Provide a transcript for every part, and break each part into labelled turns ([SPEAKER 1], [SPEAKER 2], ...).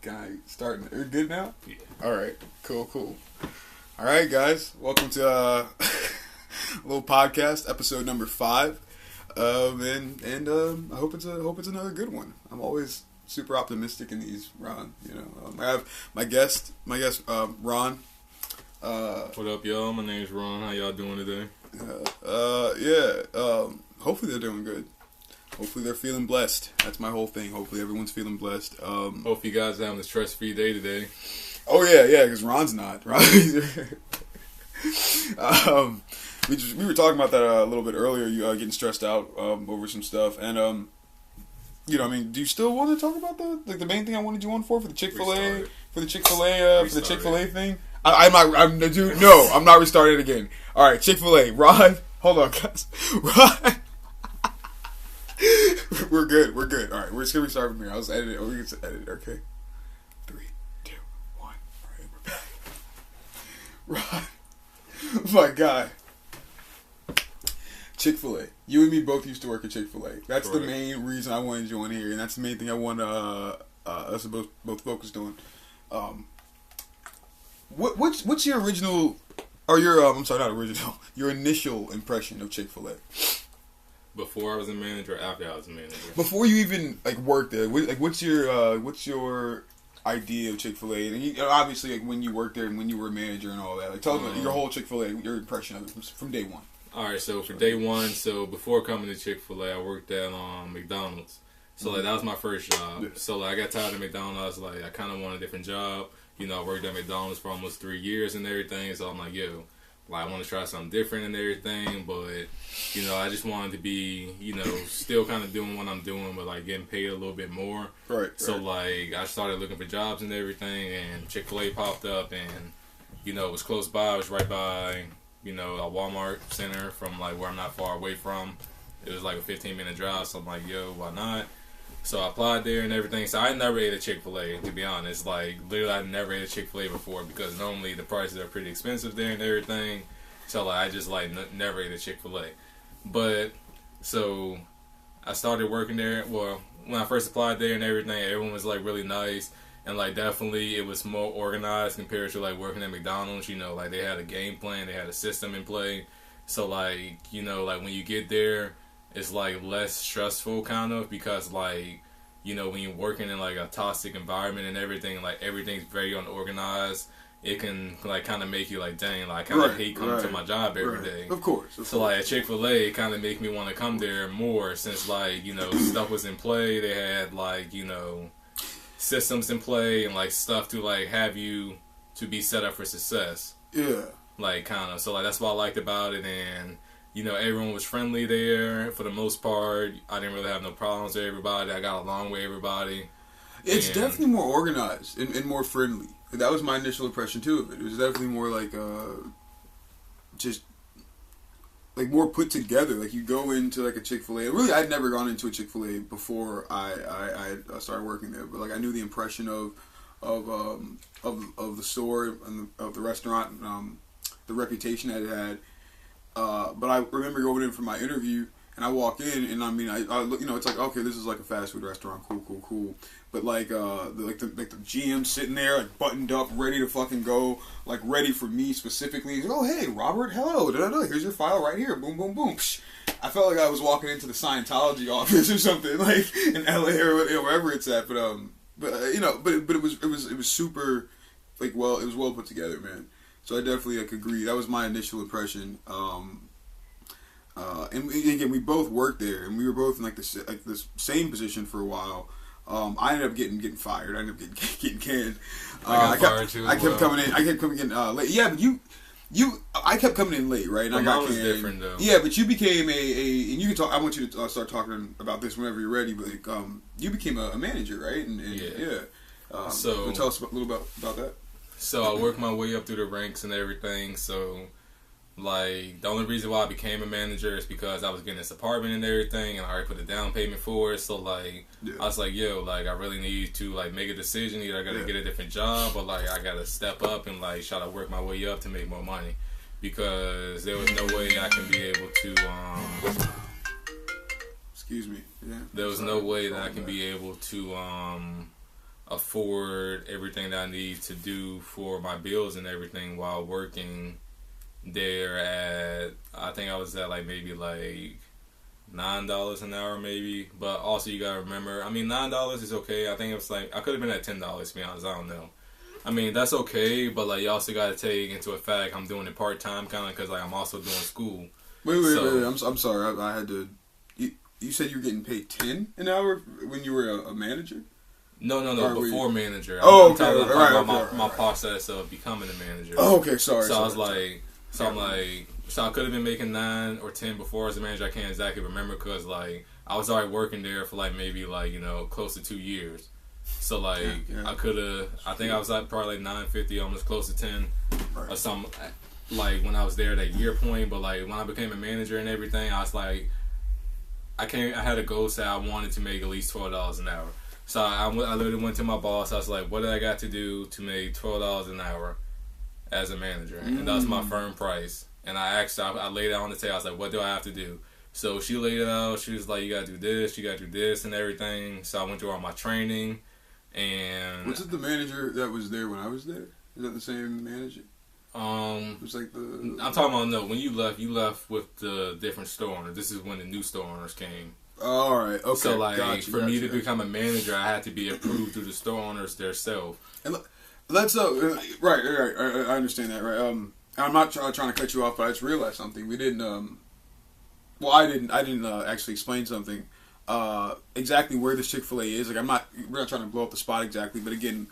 [SPEAKER 1] Can I start? Are we good now?
[SPEAKER 2] Yeah.
[SPEAKER 1] All right. Cool. All right, guys. Welcome to Lil Podcast, episode number 5. And I hope it's another good one. I'm always super optimistic in these, Ron. I have my guest, Ron.
[SPEAKER 2] What up, y'all? My name's Ron. How y'all doing today?
[SPEAKER 1] Hopefully they're doing good. Hopefully they're feeling blessed. That's my whole thing. Hopefully everyone's feeling blessed.
[SPEAKER 2] Hope you guys are having a stress-free day today.
[SPEAKER 1] Oh yeah, because Ron's not. We were talking about that a little bit earlier. You getting stressed out over some stuff, and do you still want to talk about the main thing I wanted you on for the Chick-fil-A thing? I'm not restarting it again. All right, Chick-fil-A. Ron, hold on, guys. Ron. We're good. All right, we're just gonna restart from here. I was editing. We can edit it. Okay. 3, 2, 1. All right, we're back. Ron, my guy. Chick-fil-A. You and me both used to work at Chick-fil-A. That's the main reason I wanted you on here, and that's the main thing I want us to both focus on. What's your original, or your I'm sorry, not original, your initial impression of Chick-fil-A?
[SPEAKER 2] Before I was a manager, after I was a manager. Before
[SPEAKER 1] you even worked there, what's your idea of Chick-fil-A? And obviously, when you worked there and when you were a manager and all that, tell me your whole Chick-fil-A, your impression of it from day one.
[SPEAKER 2] All right, so for day one, before coming to Chick-fil-A, I worked at McDonald's. So that was my first job. Yeah. So I got tired of McDonald's. I kind of wanted a different job. I worked at McDonald's for almost 3 years and everything. So I'm like, I want to try something different and everything, but, I just wanted to be, still kind of doing what I'm doing, but, getting paid a little bit more.
[SPEAKER 1] Right.
[SPEAKER 2] So, I started looking for jobs and everything, and Chick-fil-A popped up, and, it was close by. It was right by, a Walmart center from, where I'm not far away from. It was, a 15-minute drive, so I'm like, why not? So I applied there and everything. So I never ate a Chick-fil-A, to be honest. Literally, I never ate a Chick-fil-A before because normally the prices are pretty expensive there and everything. So, I just, never ate a Chick-fil-A. But, so, I started working there. Well, when I first applied there and everything, everyone was, really nice. And, definitely it was more organized compared to, working at McDonald's. They had a game plan. They had a system in play. So, when you get there, it's less stressful kind of because when you're working in a toxic environment and everything, everything's very unorganized, it can kind of make you dang, I kind of hate coming to my job every day.
[SPEAKER 1] Of course.
[SPEAKER 2] So at Chick-fil-A, it kind of make me want to come there more since stuff was in play. They had systems in play and stuff to have you to be set up for success.
[SPEAKER 1] Yeah.
[SPEAKER 2] Kind of. So that's what I liked about it. And everyone was friendly there for the most part. I didn't really have no problems with everybody. I got along with everybody.
[SPEAKER 1] It's definitely more organized and more friendly. That was my initial impression too of it. It was definitely more more put together. You go into a Chick-fil-A. Really, I'd never gone into a Chick-fil-A before I started working there. But I knew the impression of the store and of the restaurant, the reputation that it had. But I remember going in for my interview, and I walk in, and I look, it's okay, this is a fast food restaurant, cool. But the GM sitting there, buttoned up, ready to fucking go, ready for me specifically. He's like, oh hey, Robert, hello, here's your file right here, boom, boom, boom. Psh. I felt like I was walking into the Scientology office or something, in LA or wherever it's at. But it was super, it was well put together, man. So I definitely agree. That was my initial impression. And again, we both worked there, and we were both in the same position for a while. I ended up getting fired. I ended up getting canned.
[SPEAKER 2] I kept
[SPEAKER 1] coming in. I kept coming in late. Yeah, but I kept coming in late, right? And
[SPEAKER 2] I
[SPEAKER 1] got
[SPEAKER 2] was
[SPEAKER 1] canned.
[SPEAKER 2] different though.
[SPEAKER 1] Yeah, but you became and you can talk. I want you to start talking about this whenever you're ready. But you became a manager, right? And yeah. So tell us a little about that.
[SPEAKER 2] So I worked my way up through the ranks and everything. So, the only reason why I became a manager is because I was getting this apartment and everything, and I already put a down payment for it. So, I was like, I really need to, make a decision. Either I got to get a different job or, I got to step up and, try to work my way up to make more money. Because there was no way I can be able to,
[SPEAKER 1] Excuse me. Yeah.
[SPEAKER 2] There was no way that I can be able to, afford everything that I need to do for my bills and everything while working there at, I think I was at like maybe like $9 an hour maybe. But also you gotta remember, I mean, $9 is okay. I think it was like, I could have been at $10 to be honest, I don't know. I mean, that's okay, but like you also gotta take into effect I'm doing it part-time kind of because like I'm also doing school.
[SPEAKER 1] Wait. I'm sorry. I had to. You said you were getting paid $10 an hour when you were a manager?
[SPEAKER 2] No. Before manager.
[SPEAKER 1] Oh,
[SPEAKER 2] I'm talking about my
[SPEAKER 1] right.
[SPEAKER 2] process of becoming a manager.
[SPEAKER 1] Oh, okay. Sorry.
[SPEAKER 2] I was like, so I could have been making 9 or 10 before as a manager. I can't exactly remember because like I was already working there for like maybe like close to 2 years. So like I could have. I think I was at probably like 9.50, almost close to 10 or something. Like when I was there at that year point, but like when I became a manager and everything, I was like, I had a goal say I wanted to make at least $12 an hour. So I literally went to my boss. I was like, what did I got to do to make $12 an hour as a manager? And that was my firm price. And I asked her, I laid it on the table. I was like, what do I have to do? So she laid it out. She was like, you got to do this, you got to do this and everything. So I went through all my training. And
[SPEAKER 1] was it the manager that was there when I was there? Is that the same manager? It was like the.
[SPEAKER 2] I'm talking about, no, when you left with the different store owner. This is when the new store owners came.
[SPEAKER 1] Oh, all right. Okay.
[SPEAKER 2] So like for me to become a manager, I had to be approved through the store owners themselves.
[SPEAKER 1] And let's right. I understand that, right? I'm not trying to cut you off, but I just realized something. We didn't. Well, I didn't actually explain something. Exactly where this Chick-fil-A is. Like we're not trying to blow up the spot exactly, but again,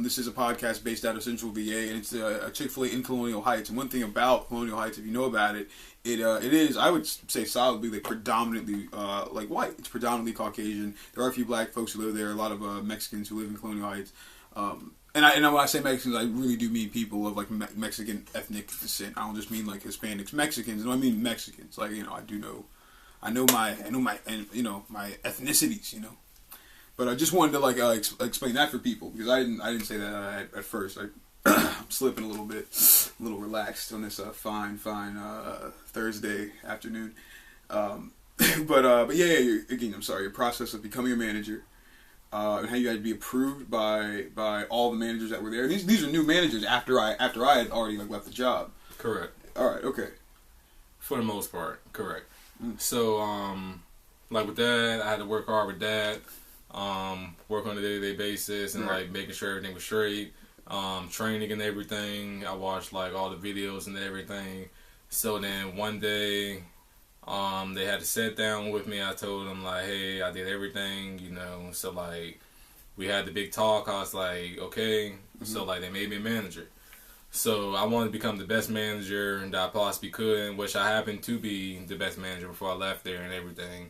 [SPEAKER 1] this is a podcast based out of Central VA, and it's a Chick-fil-A in Colonial Heights. And one thing about Colonial Heights, if you know about it, it is, I would say, solidly like predominantly like white. It's predominantly Caucasian. There are a few black folks who live there. A lot of Mexicans who live in Colonial Heights. And when I say Mexicans, I really do mean people of like Mexican ethnic descent. I don't just mean like Hispanics, Mexicans. No, I mean Mexicans. Like I know my my ethnicities. But I just wanted to like explain that for people because I didn't say that at first. I'm slipping a little relaxed on this fine Thursday afternoon. But yeah. Again, I'm sorry. Your process of becoming a manager, and how you had to be approved by all the managers that were there. These are new managers after I had already like left the job.
[SPEAKER 2] Correct.
[SPEAKER 1] All right. Okay.
[SPEAKER 2] For the most part, correct. So like with that, I had to work hard with that. Work on a day-to-day basis and like making sure everything was straight. Training and everything. I watched like all the videos and everything. So then one day, they had to sit down with me. I told them like, hey, I did everything, So like, we had the big talk. I was like, okay. So like, they made me a manager. So I wanted to become the best manager that I possibly could, which I happened to be the best manager before I left there and everything.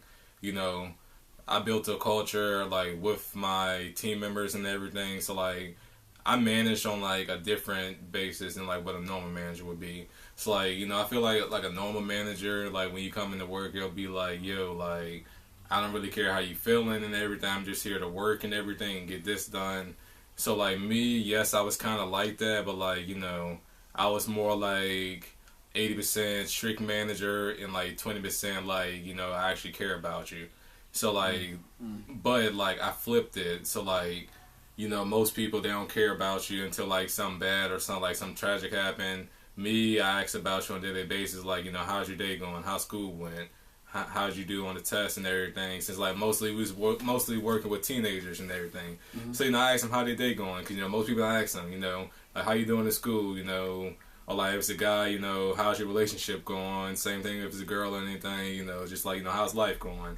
[SPEAKER 2] I built a culture like with my team members and everything. So like I managed on like a different basis than like what a normal manager would be. So like, I feel like a normal manager, like when you come into work, it'll be like, yo, like I don't really care how you feeling and everything. I'm just here to work and everything and get this done. So like me, yes, I was kind of like that, but like, I was more like 80% strict manager and like 20% like, I actually care about you. So like, but like I flipped it. So like, most people, they don't care about you until like something bad or something tragic happened. Me, I ask about you on a daily basis, like, how's your day going? How school went? How'd you do on the test and everything? Since like mostly we was mostly working with teenagers and everything. So I ask them how their day going, because most people I ask them, like how you doing in school, or like if it's a guy, how's your relationship going? Same thing if it's a girl or anything, just like how's life going?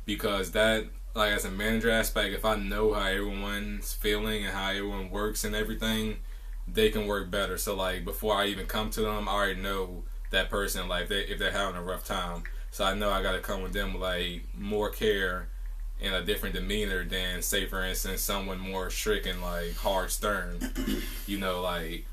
[SPEAKER 2] Because that, like as a manager aspect, if I know how everyone's feeling and how everyone works and everything, they can work better. So like before I even come to them, I already know that person, like if they're having a rough time. So I know I got to come with them with like more care and a different demeanor than, say for instance, someone more strict and like hard stern. Like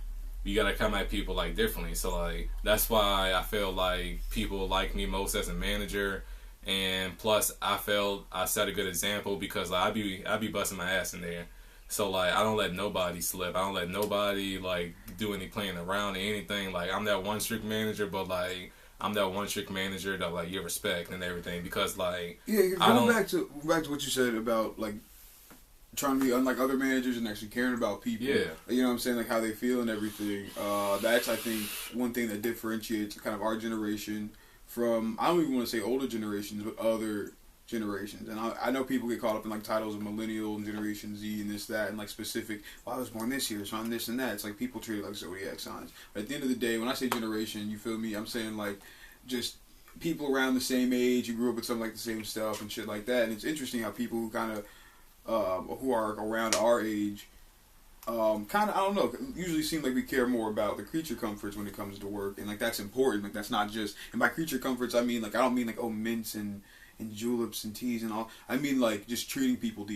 [SPEAKER 2] you got to come at people like differently. So like that's why I feel like people like me most as a manager. And plus I felt I set a good example because like, I be busting my ass in there. So like I don't let nobody slip. I don't let nobody like do any playing around or anything. Like I'm that one strict manager, but like I'm that one strict manager that like you respect and everything because like
[SPEAKER 1] going back to what you said about like trying to be unlike other managers and actually caring about people.
[SPEAKER 2] Yeah.
[SPEAKER 1] You know what I'm saying? Like how they feel and everything. That's, I think, one thing that differentiates kind of our generation from, I don't even want to say older generations, but other generations. And I know people get caught up in like titles of millennial and Generation Z and this, that, and like specific, well, I was born this year, so I'm this and that. It's like people treat it like zodiac signs. But at the end of the day, when I say generation, you feel me? I'm saying like just people around the same age, you grew up with something like the same stuff and shit like that. And it's interesting how people who kind of who are around our age, kind of, I don't know, usually seem like we care more about the creature comforts when it comes to work, and like that's important. Like that's not just, and by creature comforts I mean like, I don't mean like, oh, mints and juleps and teas and all. I mean like just treating people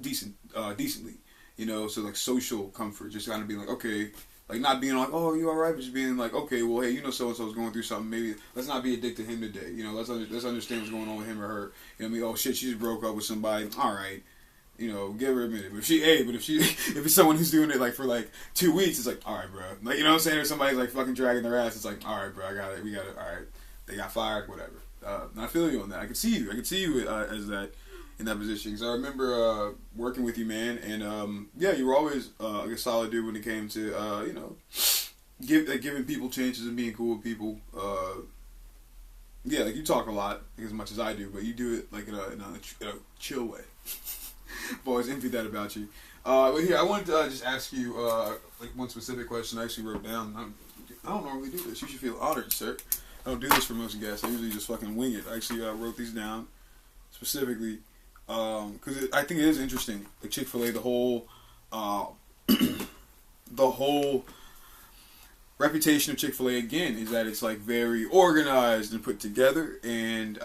[SPEAKER 1] decently, you know. So like social comfort, just kind of being like, okay, like not being like, oh, you alright, but just being like, okay, well, hey, you know, so and so's going through something. Maybe let's not be a dick to him today. You know, let's understand what's going on with him or her. You know what I mean? Oh shit, she just broke up with somebody. All right. You know, give her a minute. But if it's someone who's doing it like for like 2 weeks, it's like, all right, bro. Like, you know what I'm saying? If somebody's like fucking dragging their ass, it's like, all right, bro, we got it. All right, they got fired, whatever. And I feel you on that. I can see you as that in that position. Because I remember working with you, man, and yeah, you were always like a solid dude when it came to you know, giving people chances and being cool with people. Yeah, like you talk a lot, like, as much as I do, but you do it like in a chill way. I've always envied that about you. But here, I wanted to just ask you like one specific question I actually wrote down. I don't normally do this. You should feel honored, sir. I don't do this for most guests. I usually just fucking wing it. I actually wrote these down specifically because I think it is interesting. Like Chick-fil-A, the whole reputation of Chick-fil-A again is that it's like very organized and put together, and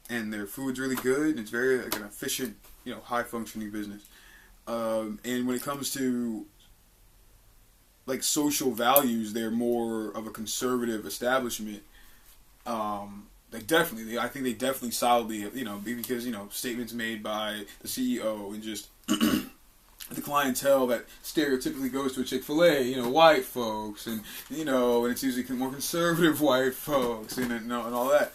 [SPEAKER 1] their food's really good, and it's very like an efficient, you know, high functioning business. And when it comes to like social values, they're more of a conservative establishment. I think they definitely solidly, you know, because, you know, statements made by the CEO and just the clientele that stereotypically goes to a Chick-fil-A, you know, white folks, and, you know, and it's usually more conservative white folks and all that.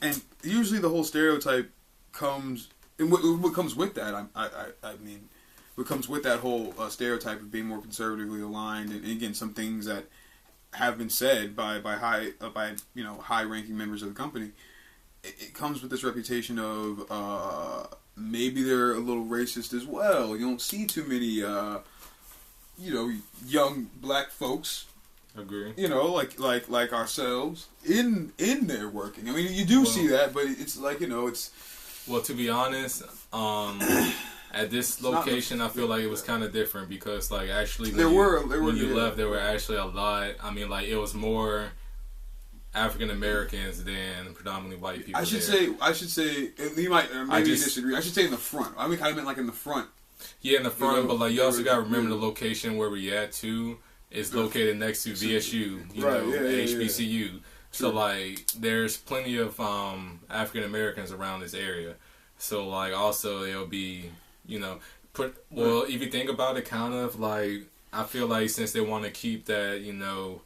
[SPEAKER 1] And usually the whole stereotype comes, and what comes with that, I mean, what comes with that whole stereotype of being more conservatively aligned, and again, some things that have been said by you know, high ranking members of the company, it comes with this reputation of maybe they're a little racist as well. You don't see too many you know, young black folks.
[SPEAKER 2] Agree.
[SPEAKER 1] You know, like ourselves in there working. I mean, you do see that, but it's like, you know, it's.
[SPEAKER 2] Well, to be honest, at this location, I feel like it was kind of different because, like, actually, when you left, there were actually a lot. I mean, like, it was more African Americans than predominantly white people. I should
[SPEAKER 1] say. You might maybe disagree. I should say in the front. I mean, kind of meant like in the front.
[SPEAKER 2] Yeah, in the front, you know, but like you also got to remember the location where we at too. It's located next to VSU, HBCU. So, like, there's plenty of African Americans around this area. So, like, also, it'll be, you know, if you think about it, kind of, like, I feel like since they want to keep that, you know,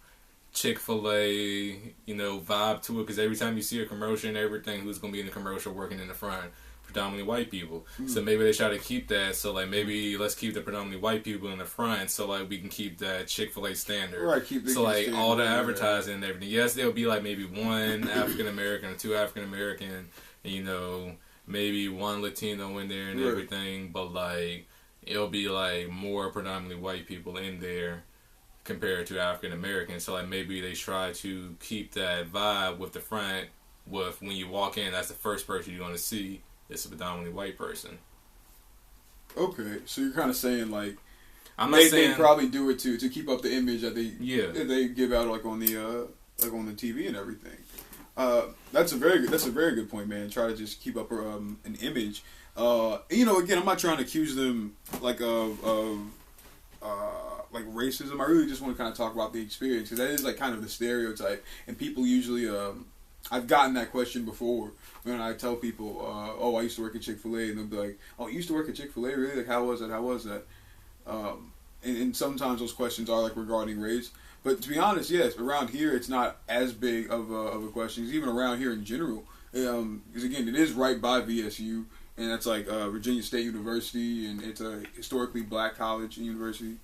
[SPEAKER 2] Chick-fil-A, you know, vibe to it, because every time you see a commercial and everything, who's going to be in the commercial working in the front? Predominantly white people. So maybe they try to keep that. So like maybe let's keep the predominantly white people in the front, so like we can keep that Chick-fil-A standard.
[SPEAKER 1] Right.
[SPEAKER 2] So like all the advertising and everything. Yes, there'll be like maybe one African American or two African American, and you know, maybe one Latino in there and everything. But like it'll be like more predominantly white people in there compared to African Americans. So like maybe they try to keep that vibe with the front. With when you walk in, that's the first person you're going to see. It's a predominantly white person. Okay,
[SPEAKER 1] so you're kind of saying like
[SPEAKER 2] they
[SPEAKER 1] probably do it to keep up the image that they give out like on the TV and everything. That's a very good point, man. Try to just keep up an image. You know, again, I'm not trying to accuse them like of like racism. I really just want to kind of talk about the experience, because that is like kind of the stereotype, and people usually I've gotten that question before when I tell people, oh, I used to work at Chick-fil-A, and they'll be like, oh, you used to work at Chick-fil-A, really? Like, how was that? And sometimes those questions are like regarding race. But to be honest, yes, around here it's not as big of a question. Even around here in general, because again, it is right by VSU. and that's like Virginia State University, and it's a historically black college and university.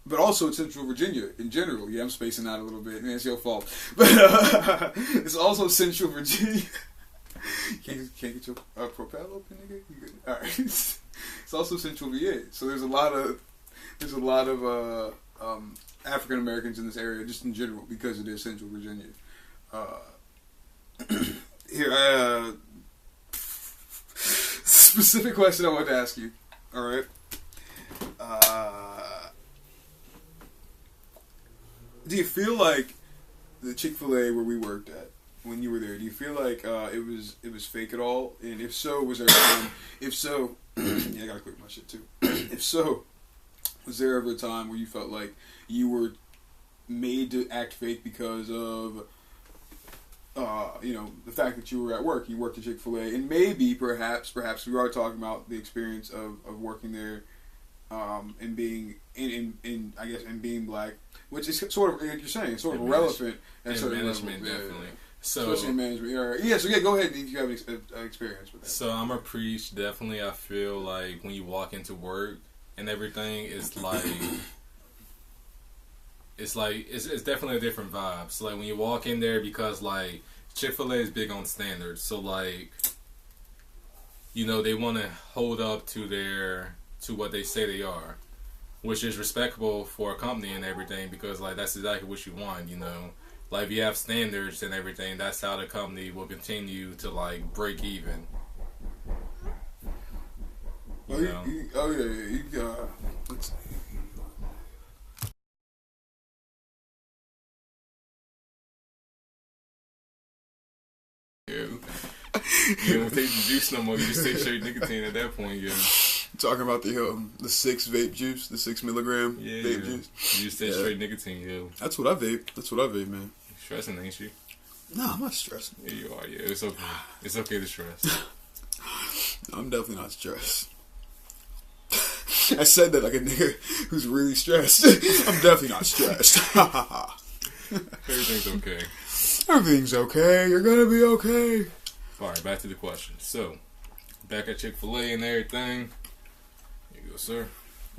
[SPEAKER 1] But also in Central Virginia in general. Yeah, I'm spacing out a little bit, man. It's your fault. But it's also Central Virginia. Can't get your propel open, nigga. You good? All right. It's also Central VA, so there's a lot of African Americans in this area, just in general, because it is Central Virginia. Here, specific question I want to ask you. All right. Do you feel like the Chick-fil-A where we worked at when you were there? Do you feel like it was fake at all? And if so, was there a time? If so, yeah, I gotta click my shit too. If so, was there ever a time where you felt like you were made to act fake because of the fact that you were at work? You worked at Chick-fil-A, and maybe perhaps we are talking about the experience of working there, and being in I guess and being black, which is sort of, like you're saying, sort of relevant at certain
[SPEAKER 2] management
[SPEAKER 1] levels.
[SPEAKER 2] definitely.
[SPEAKER 1] Yeah.
[SPEAKER 2] So,
[SPEAKER 1] especially in management. Yeah, so yeah, go ahead if you have an experience with that.
[SPEAKER 2] So I'm a preach, definitely. I feel like when you walk into work and everything, it's definitely a different vibe. So like when you walk in there, because like Chick-fil-A is big on standards, so like, you know, they want to hold up to what they say they are, which is respectable for a company and everything, because like that's exactly what you want, you know. Like if you have standards and everything, that's how the company will continue to like break even.
[SPEAKER 1] Let's see.
[SPEAKER 2] You don't take the juice no more. You just take straight nicotine at that point, yeah.
[SPEAKER 1] Talking about the 6 vape juice, the 6 milligram vape juice.
[SPEAKER 2] You just take straight nicotine, yo.
[SPEAKER 1] That's what I vape, man.
[SPEAKER 2] Stressing, ain't you?
[SPEAKER 1] No, I'm not stressing.
[SPEAKER 2] Yeah, you are. Yeah, it's okay. It's okay to stress.
[SPEAKER 1] I'm definitely not stressed. I said that like a nigga who's really stressed. I'm definitely not stressed.
[SPEAKER 2] Everything's okay.
[SPEAKER 1] Everything's okay. You're gonna be okay.
[SPEAKER 2] Alright, back to the question. So, back at Chick-fil-A and everything. Here you go, sir.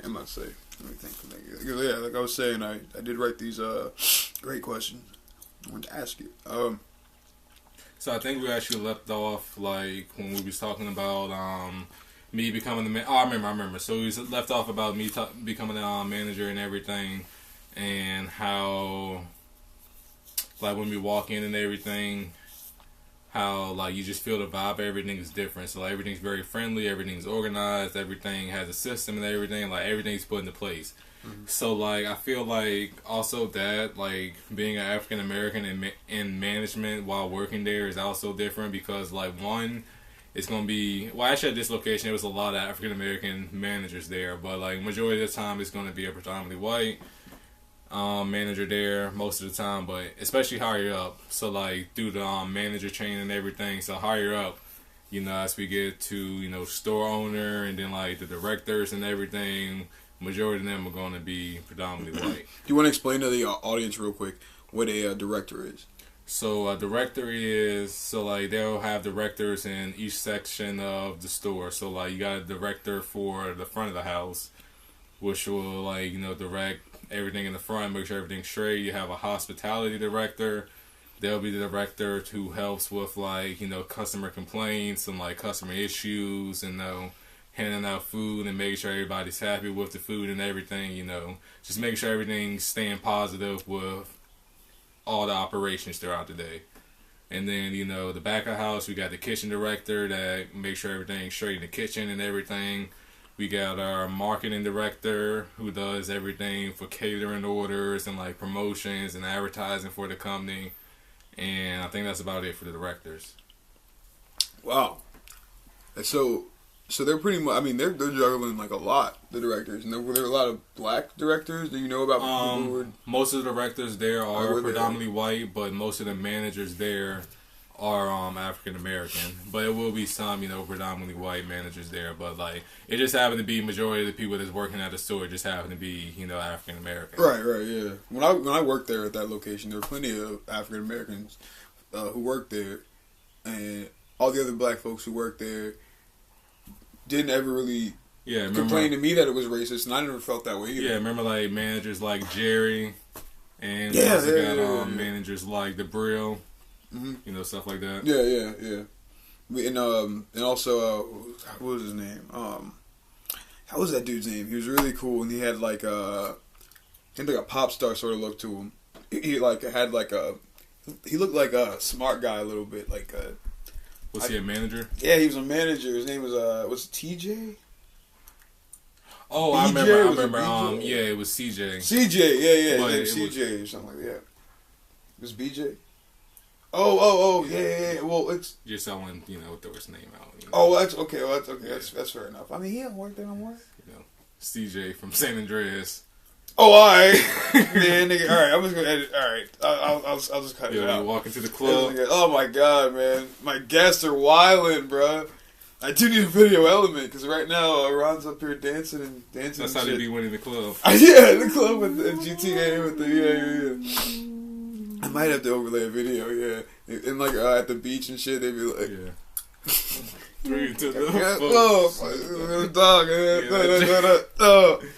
[SPEAKER 1] I'm about to say, let me think. Yeah, like I was saying, I did write these great questions. I wanted to ask you.
[SPEAKER 2] So I think we actually left off like when we was talking about me becoming the man. Oh, I remember. So we left off about me becoming the manager and everything, and how like when we walk in and everything, how like you just feel the vibe. Everything is different. So like, everything's very friendly. Everything's organized. Everything has a system and everything. Like everything's put into place. Mm-hmm. So like I feel like also that like being an African American in management while working there is also different, because like one, it's gonna be, well actually at this location there was a lot of African American managers there, but like majority of the time it's gonna be a predominantly white manager there most of the time, but especially higher up. So like through the manager training and everything, so higher up, you know, as we get to, you know, store owner and then like the directors and everything, majority of them are going to be predominantly white.
[SPEAKER 1] Do you want to explain to the audience real quick what a director is?
[SPEAKER 2] So a director is, so like they'll have directors in each section of the store. So like you got a director for the front of the house, which will like, you know, direct everything in the front, make sure everything's straight. You have a hospitality director. They'll be the director who helps with like, you know, customer complaints and like customer issues, and handing out food and making sure everybody's happy with the food and everything, you know. Just making sure everything's staying positive with all the operations throughout the day. And then, you know, the back of the house, we got the kitchen director that makes sure everything's straight in the kitchen and everything. We got our marketing director who does everything for catering orders and like promotions and advertising for the company. And I think that's about it for the directors.
[SPEAKER 1] Wow. So they're pretty much, I mean, they're juggling like a lot, the directors. And were there a lot of black directors? Do you know about people who were...
[SPEAKER 2] Most of the directors there are predominantly white, but most of the managers there are African American. But it will be some, you know, predominantly white managers there. But like, it just happened to be majority of the people that's working at the store just happen to be, you know, African American.
[SPEAKER 1] Right, yeah. When I worked there at that location, there were plenty of African Americans who worked there, and all the other black folks who worked there didn't ever really complain to me that it was racist, and I never felt that way either.
[SPEAKER 2] Yeah, remember like managers like Jerry, and managers like the Brill, you know, stuff like that.
[SPEAKER 1] Yeah. And also, what was his name? How was that dude's name? He was really cool, and he had like a pop star sort of look to him. He looked like a smart guy a little bit, like a.
[SPEAKER 2] Was he a manager?
[SPEAKER 1] Yeah, he was a manager. His name was it TJ?
[SPEAKER 2] Oh, I remember. Yeah, it was CJ.
[SPEAKER 1] CJ, yeah. His name CJ or something like that. Yeah. It was BJ? Oh, yeah. Well, it's...
[SPEAKER 2] You're selling, throw his name out.
[SPEAKER 1] Oh, that's okay. Yeah. That's fair enough. I mean, he don't work there no more.
[SPEAKER 2] CJ from San Andreas.
[SPEAKER 1] Oh, all right. Man, nigga, all right. I'm just going to edit. All right. I'll just cut it out.
[SPEAKER 2] You walk into the club.
[SPEAKER 1] Oh, my God, man. My guests are wildin', bro. I do need a video element, because right now, Ron's up here dancing.
[SPEAKER 2] That's how they be winning the club.
[SPEAKER 1] Yeah, the club with the GTA with the, yeah. I might have to overlay a video, yeah. And like at the beach and shit, they'd be like,
[SPEAKER 2] yeah. 3 to the
[SPEAKER 1] dog,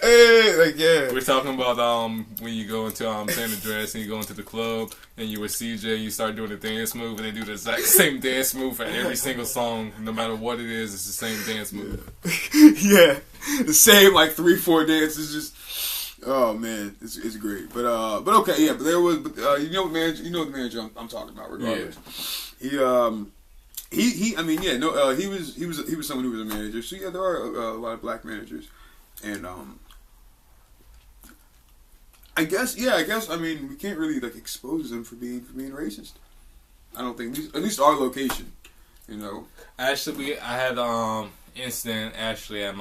[SPEAKER 1] hey, like yeah.
[SPEAKER 2] We're talking about when you go into San Andreas and you go into the club and you with CJ, you start doing the dance move and they do the exact same dance move for every single song, no matter what it is. It's the same dance move.
[SPEAKER 1] Yeah, the same like 3-4 dances, just. Oh man, it's great, but okay, yeah. But there was, you know the manager I'm talking about. Regardless, yeah. He was someone who was a manager. So yeah, there are a lot of black managers, and I guess I mean we can't really like expose them for being racist. I don't think at least our location,
[SPEAKER 2] Actually, I had incident actually at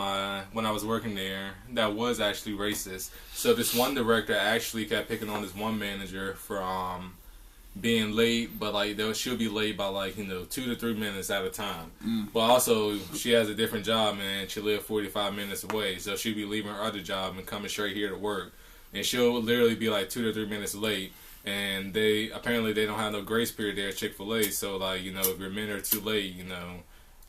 [SPEAKER 2] when I was working there that was actually racist. So this one director actually kept picking on this one manager for being late, but like she'll be late by like 2 to 3 minutes at a time. But also she has a different job and she lived 45 minutes away, so she'll be leaving her other job and coming straight here to work, and she'll literally be like 2 to 3 minutes late. And they don't have no grace period there at Chick-fil-A, so like if you're a minute or two late,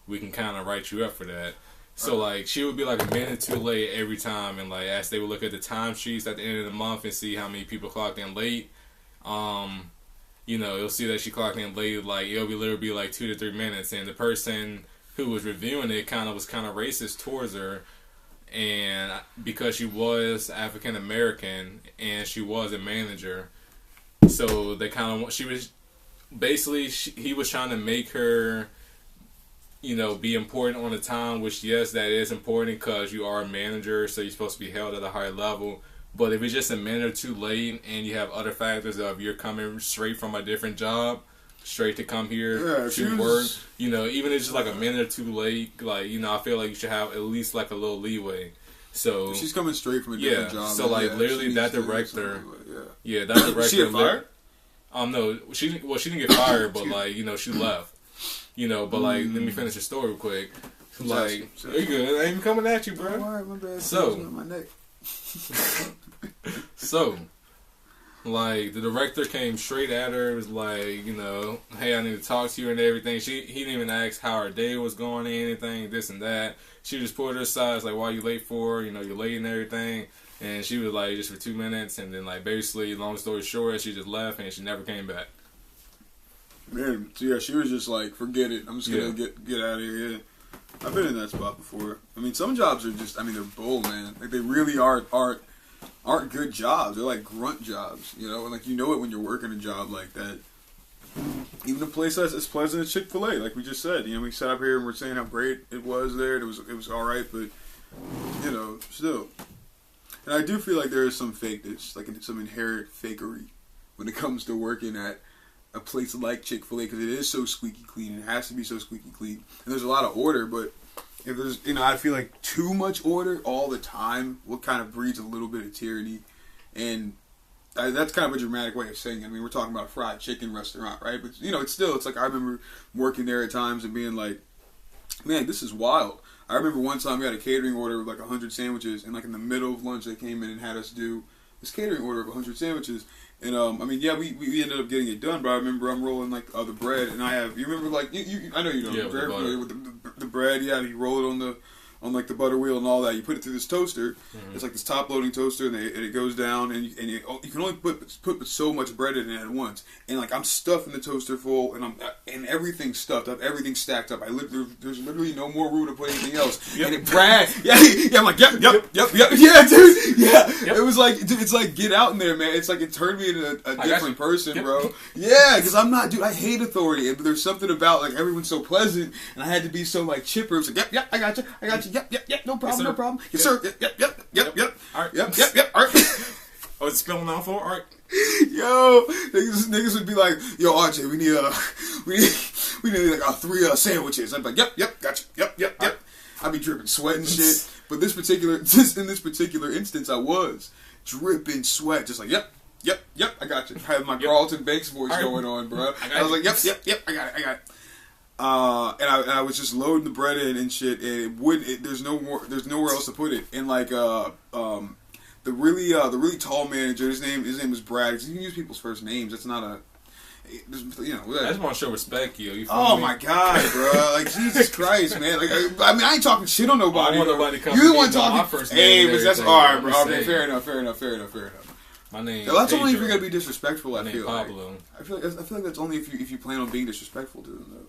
[SPEAKER 2] we can kind of write you up for that. So like she would be like a minute too late every time, and like as they would look at the time sheets at the end of the month and see how many people clocked in late, you'll see that she clocked in late. Like it'll literally be like 2 to 3 minutes, and the person who was reviewing it was kind of racist towards her, and because she was African American and she was a manager, so they he was trying to make her. Be important on the time, which yes, that is important because you are a manager, so you're supposed to be held at a higher level. But if it's just a minute or two late and you have other factors of you're coming straight from a different job, straight to come here to work, even if it's just like a minute or two late, like, I feel like you should have at least like a little leeway. So
[SPEAKER 1] she's coming straight from a different job.
[SPEAKER 2] So like literally that director, that director.
[SPEAKER 1] She get fired?
[SPEAKER 2] No, she didn't get fired, but like, she left. But like, let me finish the story real quick. Like, you good? I ain't even coming at you, bro.
[SPEAKER 1] All right, my bad.
[SPEAKER 2] So,
[SPEAKER 1] my neck.
[SPEAKER 2] So, like, the director came straight at her. Was like, hey, I need to talk to you and everything. He didn't even ask how her day was going or anything, this and that. She just pulled her aside, like, why are you late for? You're late and everything. And she was like, just for 2 minutes. And then, like, basically, long story short, she just left and she never came back.
[SPEAKER 1] Man, so yeah, she was just like, forget it. I'm just gonna get out of here. Yeah. I've been in that spot before. I mean, some jobs are just, they're bull, man. Like they really aren't good jobs. They're like grunt jobs, and like it when you're working a job like that. Even a place that's as pleasant as Chick-fil-A, like we just said. We sat up here and we're saying how great it was there. It was all right, but still. And I do feel like there is some fakeness, like some inherent fakery when it comes to working at a place like Chick-fil-A, because it is so squeaky clean. It has to be so squeaky clean. And there's a lot of order, but if there's, I feel like too much order all the time, what kind of breeds a little bit of tyranny. And that's kind of a dramatic way of saying it. I mean, we're talking about a fried chicken restaurant, right? But, it's like I remember working there at times and being like, man, this is wild. I remember one time we had a catering order of like 100 sandwiches, and like in the middle of lunch they came in and had us do this catering order of 100 sandwiches. And I mean, yeah, we ended up getting it done. But I remember I'm rolling like the bread, and I have. You remember like you I know you don't.
[SPEAKER 2] Yeah,
[SPEAKER 1] Very familiar with the bread. Yeah, you roll it on like the butter wheel and all that. You put it through this toaster. Mm-hmm. It's like this top loading toaster, and it goes down, and you can only put so much bread in it at once. And like I'm stuffing the toaster full, and everything's stuffed up, everything's stacked up. There's literally no more room to put anything else. Yep. And it brad, yeah, I'm like yep, yeah, dude, yeah. Yep. It was like, dude, it's like get out in there, man. It's like it turned me into a different person, bro. Yeah, because I'm not, dude. I hate authority, but there's something about like everyone's so pleasant, and I had to be so like chipper. It's like yep, I got you. Yep, no problem, yes, no problem. Yes, sir. Yep. All right. Yep. All right.
[SPEAKER 2] Oh, it's spelling out for? All right.
[SPEAKER 1] Yo, niggas would be like, yo, RJ, we need like 3 sandwiches. I'd be like, yep, gotcha. Yep. Right. I'd be dripping sweat and shit. But in this particular instance, I was dripping sweat, just like, yep, I got you. I had my Carlton Banks voice going on, bro. I was like, yep, I got it. And I was just loading the bread in and shit, and there's nowhere else to put it. And like the really tall manager, his name was Brad. You can use people's first names. That's not a, you know.
[SPEAKER 2] I just want to show respect, you
[SPEAKER 1] oh my god, bro! Like Jesus Christ, man! Like I mean, I ain't talking shit on nobody.
[SPEAKER 2] I don't want nobody coming.
[SPEAKER 1] You the one talking. My first name but that's all right, bro. Okay, fair enough.
[SPEAKER 2] My name.
[SPEAKER 1] That's only if you're gonna be disrespectful. I feel
[SPEAKER 2] Pablo.
[SPEAKER 1] Like. I feel like that's only if you plan on being disrespectful to them, though.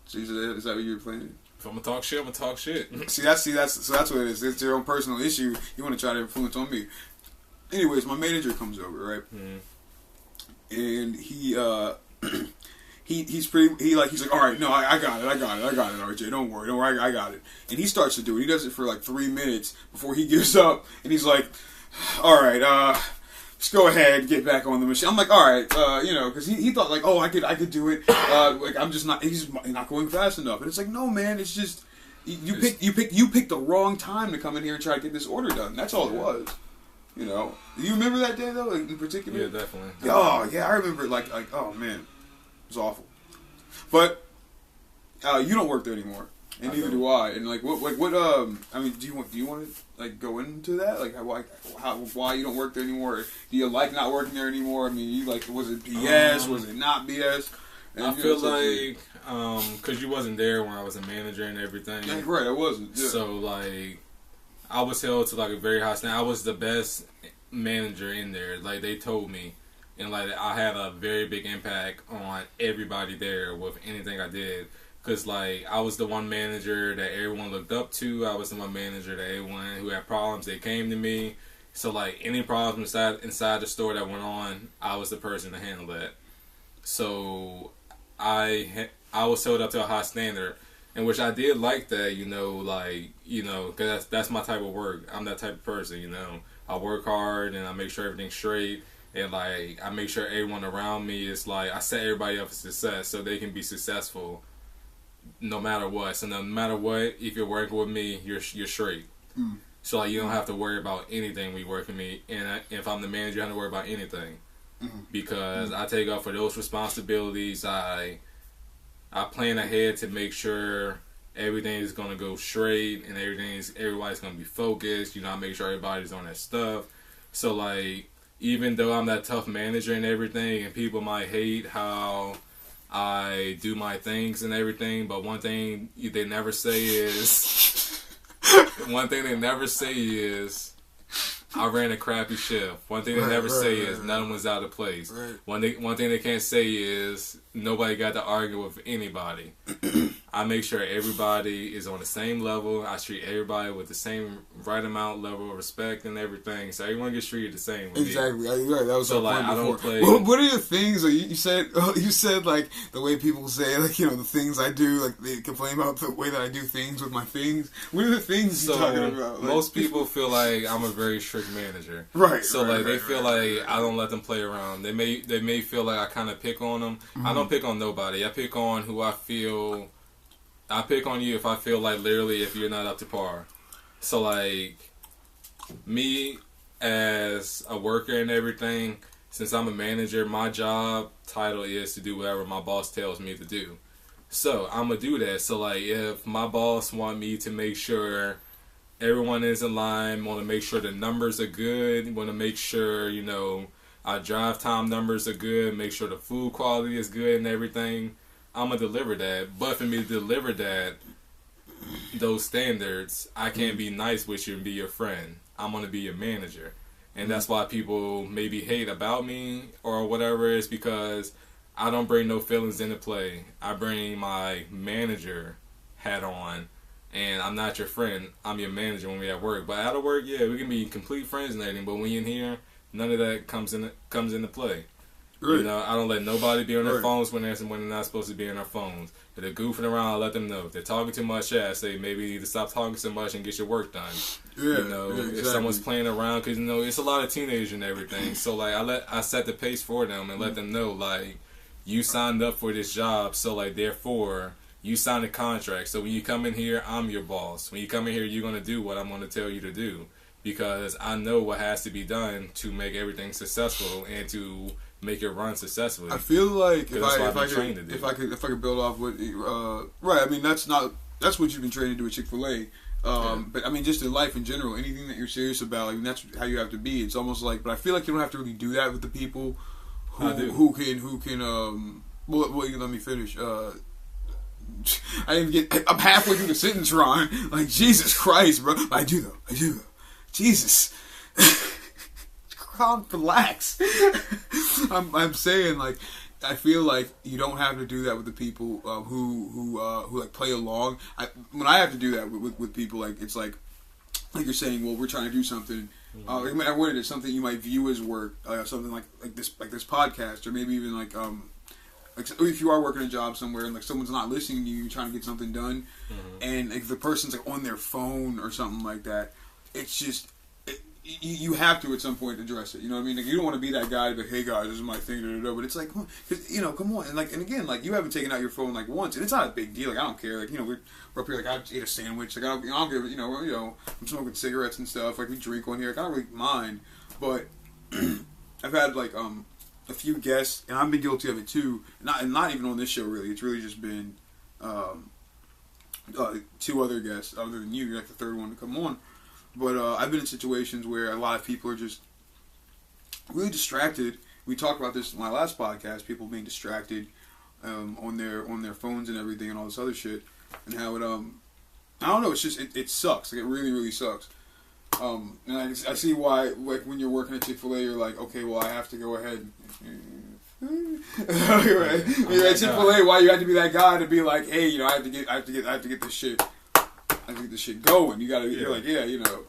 [SPEAKER 1] So is that what you're planning?
[SPEAKER 2] If I'm gonna talk shit, I'm gonna talk shit.
[SPEAKER 1] See that's what it is. It's your own personal issue. You want to try to influence on me. Anyways, my manager comes over, right? Mm-hmm. And he's like, all right, no, I got it, RJ, don't worry, I got it. And he starts to do it. He does it for like 3 minutes before he gives up, and he's like, all right, just go ahead and get back on the machine. I'm like, all right, because he thought like, oh, I could do it. Like I'm just not. He's not going fast enough. And it's like, no, man, it's just you picked the wrong time to come in here and try to get this order done. That's all it was. You know. Do you remember that day though, in particular?
[SPEAKER 2] Yeah, definitely.
[SPEAKER 1] Oh yeah, I remember it. Like oh man, it was awful. But you don't work there anymore. And neither do I. And like, what? I mean, do you want to like go into that? Like, why you don't work there anymore? Do you like not working there anymore? I mean, you like, was it BS? Was it not BS? And
[SPEAKER 2] I feel like, because you wasn't there when I was a manager and everything.
[SPEAKER 1] Yeah, right, I wasn't. Yeah.
[SPEAKER 2] So like, I was held to like a very high standard. I was the best manager in there. Like they told me, and like I had a very big impact on everybody there with anything I did. Because, like, I was the one manager that everyone looked up to. I was the one manager that everyone who had problems, they came to me. So, like, any problems inside the store that went on, I was the person to handle that. So, I was held up to a high standard. In which I did like that, because that's my type of work. I'm that type of person, I work hard and I make sure everything's straight. And, like, I make sure everyone around me is, like, I set everybody up for success so they can be successful. No matter what. So no matter what, if you're working with me, you're straight. Mm. So like you don't have to worry about anything when you work with me. And if I'm the manager, you don't have to worry about anything. Mm-hmm. Because I take off for those responsibilities. I plan ahead to make sure everything is going to go straight and everybody's going to be focused. I make sure everybody's on their stuff. So like, even though I'm that tough manager and everything, and people might hate how I do my things and everything, but one thing they never say is I ran a crappy shift. One thing they never say is none was out of place. Right. One thing they can't say is nobody got to argue with anybody. I make sure everybody is on the same level. I treat everybody with the same right amount level of respect and everything. So everyone gets treated the same.
[SPEAKER 1] Exactly. Right. That was
[SPEAKER 2] so like I don't play.
[SPEAKER 1] What are the things you said? You said like the way people say like the things I do, like they complain about the way that I do things with my things. What are the things you're talking about? Like,
[SPEAKER 2] most people feel like I'm a very strict manager.
[SPEAKER 1] Right.
[SPEAKER 2] So they feel like I don't let them play around. They may feel like I kind of pick on them. Mm-hmm. I don't pick on nobody. I pick on who I feel. I pick on you if I feel like literally if you're not up to par. So like me as a worker and everything, since I'm a manager, my job title is to do whatever my boss tells me to do. So I'm gonna do that. So like if my boss want me to make sure everyone is in line, want to make sure the numbers are good, want to make sure our drive time numbers are good, make sure the food quality is good and everything, I'm going to deliver that. But for me to deliver those standards, I can't be nice with you and be your friend. I'm going to be your manager. And that's why people maybe hate about me or whatever, is because I don't bring no feelings into play. I bring my manager hat on, and I'm not your friend. I'm your manager when we're at work. But out of work, yeah, we can be complete friends and everything. But when you're in here, none of that comes into play. Right. You know, I don't let nobody be on their phones when they're not supposed to be on their phones. If they're goofing around, I let them know. If they're talking too much, I say maybe you need to stop talking so much and get your work done. Yeah, you know, exactly. If someone's playing around, because you know it's a lot of teenagers and everything. So like I set the pace for them and let them know, like, you signed up for this job, so like therefore you signed a contract. So when you come in here, I'm your boss. When you come in here, you're gonna do what I'm gonna tell you to do, because I know what has to be done to make everything successful and to make it run successfully.
[SPEAKER 1] I feel like if I could build off what right. I mean that's what you've been trained to do at Chick-fil-A. But I mean, just in life in general, anything that you're serious about, I mean, that's how you have to be. It's almost like, but I feel like you don't have to really do that with the people who can. Well, let me finish. I didn't get. I'm halfway through the sentence, Ron. Like, Jesus Christ, bro. I do though. Jesus. Calm, relax. I'm saying, like, I feel like you don't have to do that with the people who like play along. When I have to do that with people, like, it's like you're saying, well, we're trying to do something. I mean, what it is, something you might view as work, something like this podcast, or maybe even like if you are working a job somewhere and like someone's not listening to you, you're trying to get something done, and if the person's like on their phone or something like that, it's just. You have to at some point address it. You know what I mean? Like, you don't want to be that guy to be like, hey guys, this is my thing, but it's like, cause, you know, come on. And again, like, you haven't taken out your phone like once, and it's not a big deal. Like, I don't care. Like, you know, we're up here, like, I ate a sandwich. Like, I don't give, you know, I'm smoking cigarettes and stuff. Like, we drink on here. Like, I don't really mind. But I've had like a few guests, and I've been guilty of it too. Not even on this show really. It's really just been two other guests other than you. You're like the third one to come on. But I've been in situations where a lot of people are just really distracted. We talked about this in my last podcast, people being distracted on their phones and everything and all this other shit. And how it, I don't know, it's just, it sucks. Like, it really, really sucks. And I see why, like, when you're working at Chick-fil-A, you're like, okay, well, I have to go ahead. Right. When you're at Chick-fil-A, why you have to be that guy to be like, hey, you know, I have to get this shit. I get this shit going. You gotta. You're like, yeah, you know.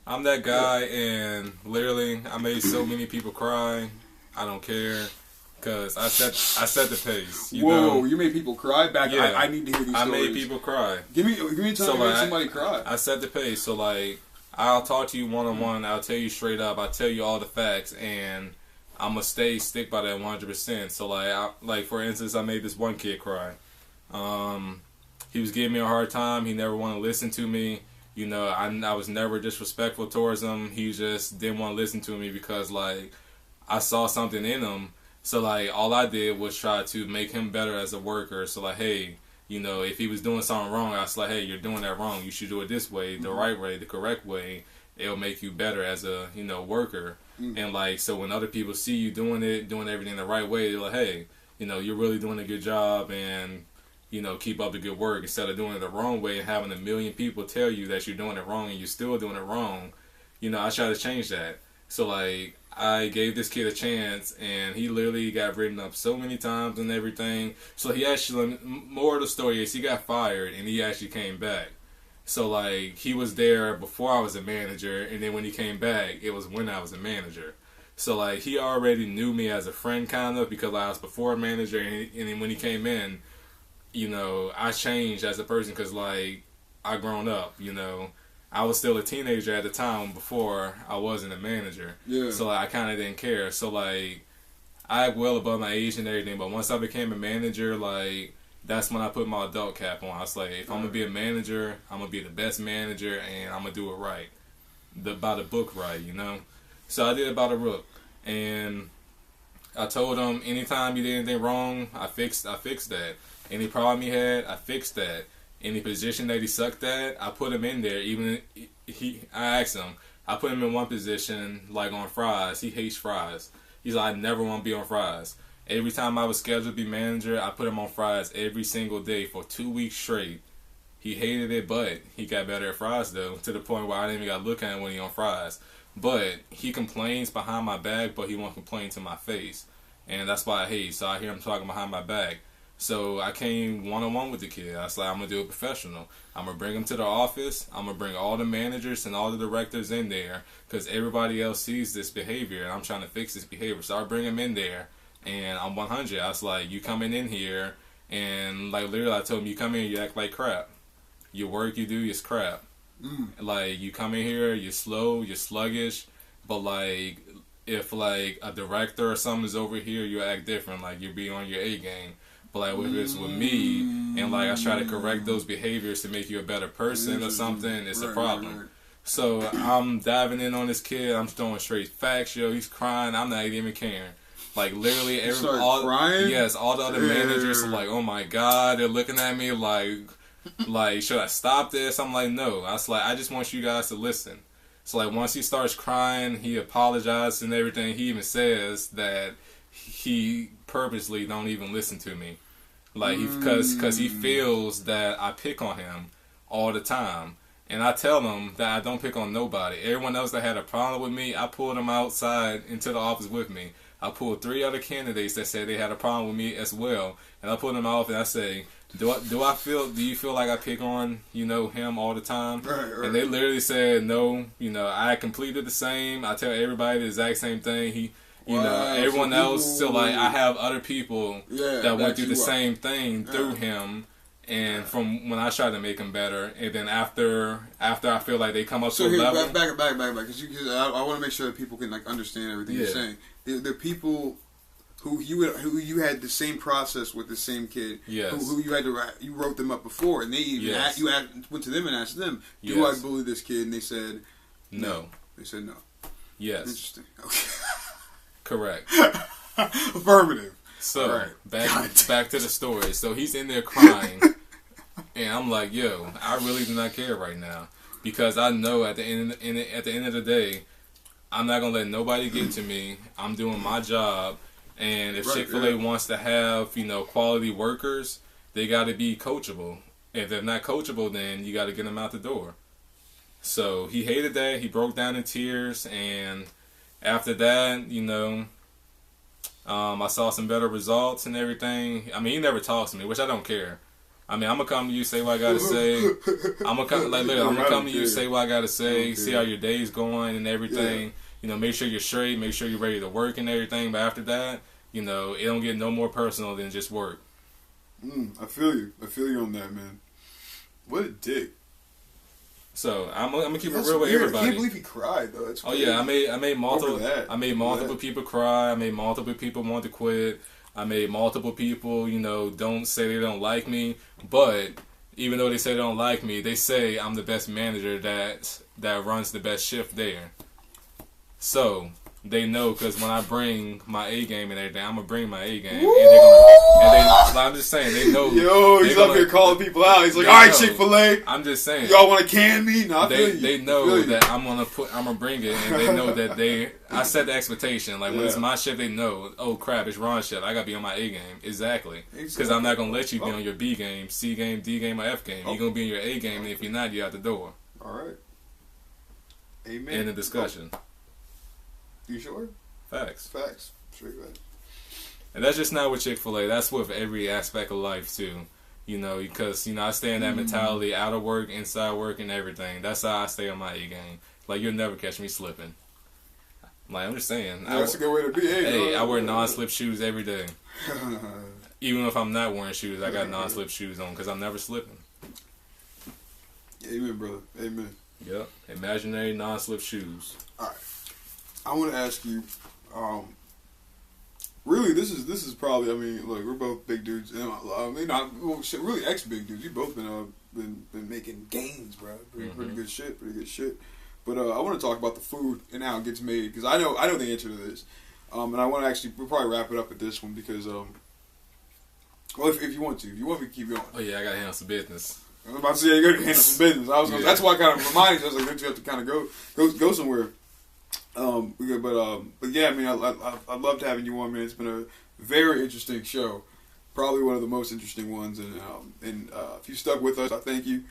[SPEAKER 2] I'm that guy, and literally, I made so many people cry. I don't care, cause I set the pace. You know?
[SPEAKER 1] You made people cry back. Yeah. I need to hear these stories.
[SPEAKER 2] I made people cry.
[SPEAKER 1] Give me a time when somebody cry.
[SPEAKER 2] I set the pace. So like, I'll talk to you one on one. I'll tell you straight up. I'll tell you all the facts, and I'm gonna stick by that 100%. So like for instance, I made this one kid cry. He was giving me a hard time. He never wanted to listen to me. You know, I was never disrespectful towards him. He just didn't want to listen to me because, like, I saw something in him. So, like, all I did was try to make him better as a worker. So, like, hey, you know, if he was doing something wrong, I was like, hey, you're doing that wrong. You should do it this way, the right way, the correct way. It'll make you better as a, you know, worker. And, like, so when other people see you doing everything the right way, they're like, hey, you know, you're really doing a good job, and you know, keep up the good work, instead of doing it the wrong way and having a million people tell you that you're doing it wrong and you're still doing it wrong. You know, I try to change that. So, like, I gave this kid a chance, and he literally got written up so many times and everything. So he actually, more of the story is he got fired, and he actually came back. So, like, he was there before I was a manager, and then when he came back, it was when I was a manager. So, like, he already knew me as a friend, kind of, because I was before a manager, and then when he came in, you know, I changed as a person because, like, I grown up, you know. I was still a teenager at the time before I wasn't a manager. Yeah. So, like, I kind of didn't care. So, like, I act well above my age and everything, but once I became a manager, like, that's when I put my adult cap on. I was like, if I'm going to be a manager, I'm going to be the best manager, and I'm going to do it right. By the book right, you know. So, I did it by the book. And I told him anytime he did anything wrong, I fixed that. Any problem he had, I fixed that. Any position that he sucked at, I put him in there. Even I asked him, I put him in one position, like on fries. He hates fries. He's like, I never want to be on fries. Every time I was scheduled to be manager, I put him on fries every single day for 2 weeks straight. He hated it, but he got better at fries, though, to the point where I didn't even got to look at him when he on fries. But he complains behind my back, but he won't complain to my face. And that's why I hate. So I hear him talking behind my back. So I came one-on-one with the kid. I was like, I'm going to do it professional. I'm going to bring him to the office. I'm going to bring all the managers and all the directors in there because everybody else sees this behavior, and I'm trying to fix this behavior. So I bring him in there, and I'm 100. I was like, you coming in here, and like literally I told him, you come in, you act like crap. Your work you do is crap. Like, you come in here, you're slow, you're sluggish, but like, if like a director or something is over here, you act different. Like, you be on your A game. But like, if it's with me, and like I try to correct those behaviors to make you a better person or something, it's a problem. Right. So I'm diving in on this kid. I'm throwing straight facts. Yo, he's crying. I'm not even caring. Like, literally,
[SPEAKER 1] crying?
[SPEAKER 2] Yes, all the other managers are like, oh my God, they're looking at me like, should I stop this? I'm like, no. I was like, I just want you guys to listen. So like, once he starts crying, he apologizes and everything. He even says that he purposely don't even listen to me. Like, because he feels that I pick on him all the time. And I tell him that I don't pick on nobody. Everyone else that had a problem with me, I pulled them outside into the office with me. I pulled 3 other candidates that said they had a problem with me as well. And I pulled them out and I say, do you feel like I pick on, him all the time? Right. And they literally said, no, I completed the same. I tell everybody the exact same thing. Everyone else, so like, I have other people that went through the same thing through him. And from when I try to make them better, and then after I feel like they come up to a level.
[SPEAKER 1] Back, because I want to make sure that people can like understand everything you're saying. The people who you had the same process with the same kid, who you wrote them up before, and they even went to them and asked them, "Do I bully this kid?" And they said,
[SPEAKER 2] "No."
[SPEAKER 1] They said no.
[SPEAKER 2] Yes.
[SPEAKER 1] Interesting. Okay.
[SPEAKER 2] Correct.
[SPEAKER 1] Affirmative.
[SPEAKER 2] So back to the story. So he's in there crying, and I'm like, "Yo, I really do not care right now because I know at the end of the day, I'm not gonna let nobody get to me. I'm doing my job, and if Chick-fil-A wants to have quality workers, they got to be coachable. If they're not coachable, then you got to get them out the door." So he hated that. He broke down in tears, and after that, I saw some better results and everything. I mean, he never talks to me, which I don't care. I mean, I'm gonna come to you, say what I gotta say. I'm gonna come to you, say what I gotta say, see how your day's going and everything. Make sure you're straight, make sure you're ready to work and everything. But after that, it don't get no more personal than just work.
[SPEAKER 1] I feel you. I feel you on that, man. What a dick.
[SPEAKER 2] So I'm gonna keep it real with everybody.
[SPEAKER 1] I can't believe he cried though. That's crazy.
[SPEAKER 2] Oh yeah, I made multiple people cry. I made multiple people want to quit. I made multiple people, don't say they don't like me. But even though they say they don't like me, they say I'm the best manager that runs the best shift there. So they know, because when I bring my A game and everything, I'm gonna bring my A game, I'm just saying, they know.
[SPEAKER 1] Yo, he's up here calling people out. He's like, all right, Chick-fil-A.
[SPEAKER 2] I'm just saying,
[SPEAKER 1] y'all want to can me? No,
[SPEAKER 2] they know that I'm gonna bring it, and they know that I set the expectation. Like when it's my shift, they know. Oh crap, it's Ron's shift. I gotta be on my A game. Exactly. Because I'm not gonna let you be on your B game, C game, D game, or F game. You're gonna be in your A game, and if you're not, you're out the door.
[SPEAKER 1] All right. Amen.
[SPEAKER 2] End of discussion.
[SPEAKER 1] You sure?
[SPEAKER 2] Facts.
[SPEAKER 1] Straight facts.
[SPEAKER 2] And that's just not with Chick-fil-A. That's with every aspect of life, too. Because, I stay in that mentality, out of work, inside work, and everything. That's how I stay on my A-game. Like, you'll never catch me slipping. Like, I'm just saying.
[SPEAKER 1] Yeah, that's a good way to be.
[SPEAKER 2] Hey, I wear non-slip shoes every day. Even if I'm not wearing shoes, I got non-slip shoes on because I'm never slipping.
[SPEAKER 1] Amen, brother. Amen.
[SPEAKER 2] Yep. Imaginary non-slip shoes.
[SPEAKER 1] All right. I want to ask you, really, this is probably, look, we're both big dudes. Really ex-big dudes. You've both been making gains, bro. Pretty good shit. But I want to talk about the food and how it gets made, because I know the answer to this. And I want to we'll probably wrap it up at this one, because, well, if you want me to keep going.
[SPEAKER 2] Oh, yeah, I got to handle some business.
[SPEAKER 1] I was about to say, you got to handle some business. That's why I kind of reminded you, I was like, you have to kind of go somewhere. But yeah, I mean, I loved having you on, man. It's been a very interesting show, probably one of the most interesting ones. And if you stuck with us, I thank you.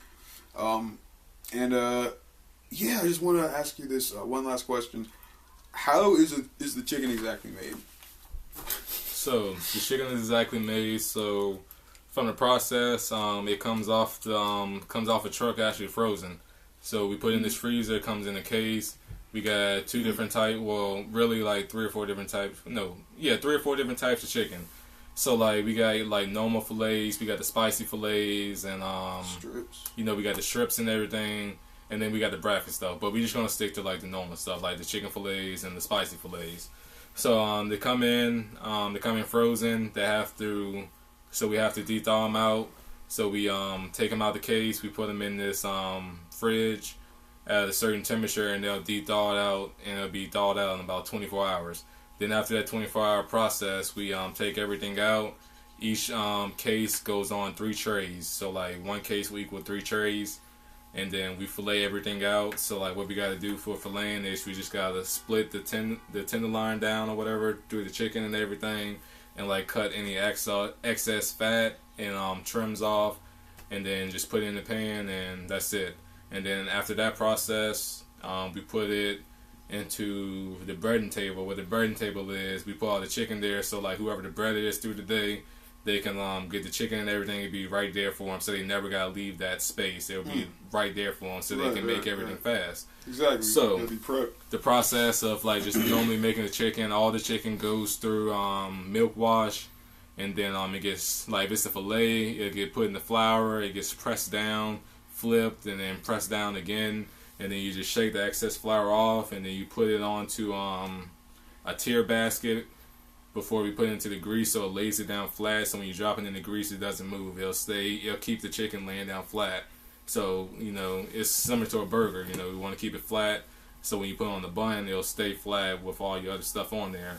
[SPEAKER 1] Yeah, I just want to ask you this one last question: how is the chicken exactly made?
[SPEAKER 2] So the chicken is exactly made. So from the process, it comes off a truck actually frozen. So we put it in this freezer. It comes in a case. We got 2 different types. Well, really like 3 or 4 different types. No, yeah, 3 or 4 different types of chicken. So like we got like normal fillets, we got the spicy fillets, and
[SPEAKER 1] Strips.
[SPEAKER 2] we got the strips and everything, and then we got the breakfast stuff. But we just gonna stick to like the normal stuff, like the chicken fillets and the spicy fillets. So they come in frozen. We have to de-thaw them out. So we take them out the case. We put them in this fridge at a certain temperature, and they'll de-thaw it out, and it'll be thawed out in about 24 hours. Then after that 24-hour process, we take everything out. Each case goes on 3 trays. So like 1 case will equal 3 trays. And then we fillet everything out. So like what we got to do for filleting is we just got to split the tenderloin down or whatever through the chicken and everything. And like cut any excess fat and trims off. And then just put it in the pan, and that's it. And then after that process, we put it into the breading table. Where the breading table is, we put all the chicken there, so like whoever the bread is through the day, they can get the chicken and everything. It'll be right there for them, so they never gotta leave that space. It'll be right there for them, so they can make everything fast.
[SPEAKER 1] Exactly.
[SPEAKER 2] So
[SPEAKER 1] it'll be prepped.
[SPEAKER 2] The process of like just normally making the chicken, all the chicken goes through milk wash, and then it gets, like if it's a fillet, it'll get put in the flour. It gets pressed down, flipped, and then pressed down again. And then you just shake the excess flour off, and then you put it onto a tier basket before we put it into the grease, so it lays it down flat. So when you drop it in the grease, it doesn't move. It'll keep the chicken laying down flat. So it's similar to a burger. We want to keep it flat, so when you put it on the bun, it'll stay flat with all your other stuff on there.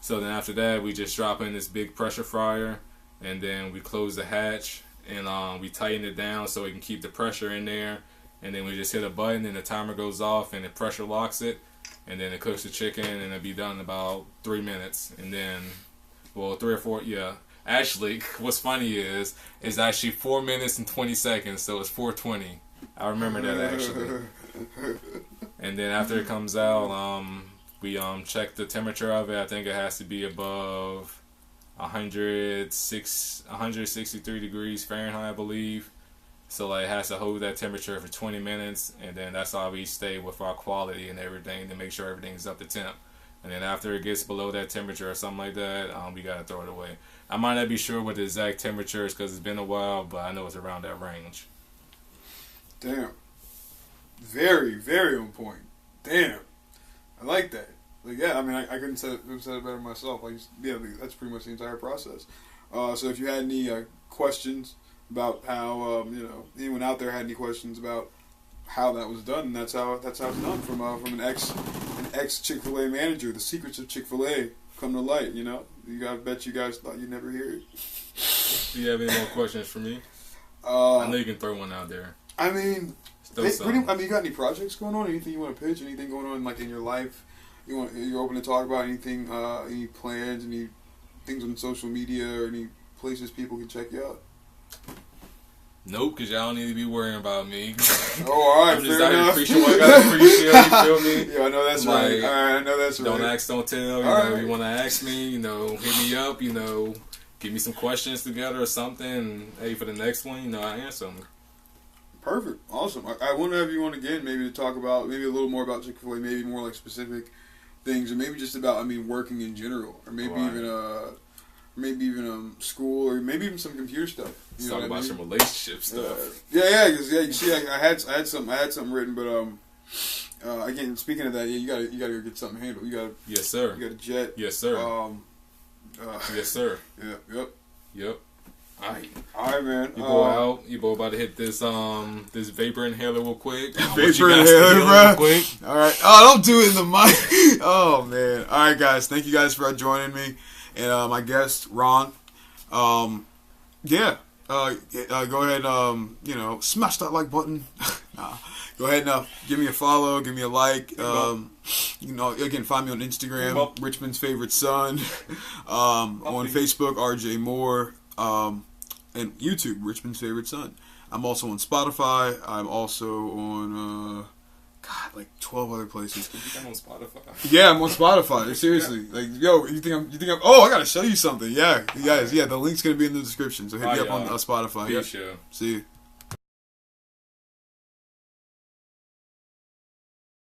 [SPEAKER 2] So then after that, we just drop it in this big pressure fryer, and then we close the hatch, and we tighten it down so it can keep the pressure in there. And then we just hit a button, and the timer goes off, and it pressure locks it, and then it cooks the chicken, and it'll be done in about 3 minutes. And then, 3 or 4, yeah. Actually, what's funny is actually 4 minutes and 20 seconds, so it's 4:20. I remember that actually. And then after it comes out, we check the temperature of it. I think it has to be above 163 degrees Fahrenheit, I believe. So like it has to hold that temperature for 20 minutes, and then that's how we stay with our quality and everything to make sure everything's up to temp. And then after it gets below that temperature or something like that, we gotta throw it away. I might not be sure what the exact temperature is because it's been a while, but I know it's around that range.
[SPEAKER 1] Damn. Very, very on point. Damn. I like that. Like, yeah, I mean, I couldn't say it better myself. Like, yeah, that's pretty much the entire process. So if you had any questions about how, anyone out there had any questions about how that was done, and that's how it's done from an ex Chick-fil-A manager. The secrets of Chick-fil-A come to light. I bet you guys thought you'd never hear it.
[SPEAKER 2] Do you have any more questions for me? I know you can throw one out there.
[SPEAKER 1] I mean, you got any projects going on? Anything you want to pitch? Anything going on like in your life? You're open to talk about anything? Any plans? Any things on social media or any places people can check you out?
[SPEAKER 2] Nope, because y'all don't need to be worrying about me.
[SPEAKER 1] Oh, all right,
[SPEAKER 2] I'm just
[SPEAKER 1] fair enough.
[SPEAKER 2] Appreciate what I got to appreciate, you feel me?
[SPEAKER 1] Yeah, I know that's right. All right, I know that's right.
[SPEAKER 2] Don't ask, don't tell. If you want to ask me, hit me up, give me some questions together or something. And, hey, for the next one, I answer them.
[SPEAKER 1] Perfect. Awesome. I want to have you on again, maybe to talk about, maybe a little more about Chick-fil-A, maybe more like specific things, or maybe just about, working in general, or maybe even school, or maybe even some computer stuff.
[SPEAKER 2] Talk about some relationship stuff.
[SPEAKER 1] Because you see, I had something written, but again, speaking of that, you gotta go get something handled.
[SPEAKER 2] Yes, sir.
[SPEAKER 1] You got a jet.
[SPEAKER 2] Yes, sir. Yes, sir.
[SPEAKER 1] Yeah.
[SPEAKER 2] Yep. All
[SPEAKER 1] right, man.
[SPEAKER 2] You boy about to hit this this vapor inhaler real quick.
[SPEAKER 1] Vapor inhaler, bro. Quick. All right. Oh, don't do it in the mic. Oh man. All right, guys. Thank you guys for joining me and my guest Ron. Go ahead. Smash that like button. Nah. Go Go ahead and give me a follow, give me a like. Again, find me on Instagram, Richmond's Favorite Son. On Facebook, RJ Moore. And YouTube, Richmond's Favorite Son. I'm also on Spotify. I'm also on, 12 other places.
[SPEAKER 2] I'm on Spotify.
[SPEAKER 1] Yeah, I'm on Spotify. Seriously. You think I'm, I gotta show you something. Yeah, you guys. Yeah, the link's gonna be in the description. So hit me up on Spotify.
[SPEAKER 2] Peace,
[SPEAKER 1] See you.